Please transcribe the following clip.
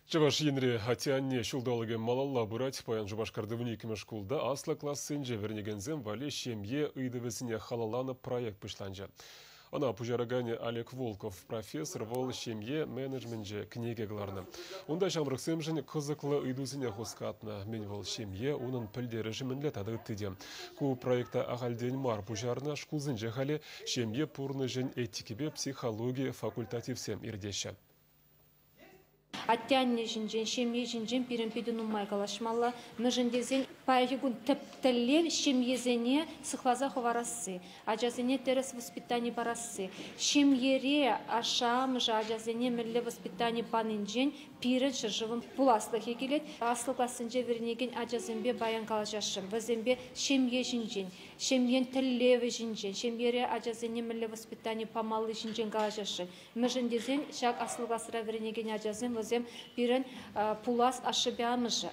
Жабаш енре хатянне шулдалыгы малалла бурать паян жабаш кардывни шкулда асла классынже вернегензем вале шемье ыйдывесіне халаланы проект пышланжа. Она пужарагане Олег Волков, профессор вол шемье менеджментже книгегларны. Онда шамрыксемжен кызыклы ыйдусыне хускатна. Мен вол шемье унын пілдері жымінле тады үттіде. Ку проекта ағалден мар пужарна шкулзынже халі шемье пурны жен этикебе психология факультативсем ирдеші. Аттянне жинжен, шемье жинжен пирен-пиден умай калашмалла. Мыжындезен пайгун тәптәллер шемьезене сыхлаза ховарасы. Ажазене терес воспитание барасы. Шемьере ашамжа ажазене мілі воспитание панынжен пирен шыржывым пуласлық екелет. Аслы классынже вернеген ажазенбе баян калашашым. Вазенбе шемье жинжен, шемьен тәллеве жинжен, шемьере ажазене мілі воспитание памалы жинжен калашашым. Мыжындезен шак аслы классыра вернеген ажазен возем пирен пулас ашыбямыжы.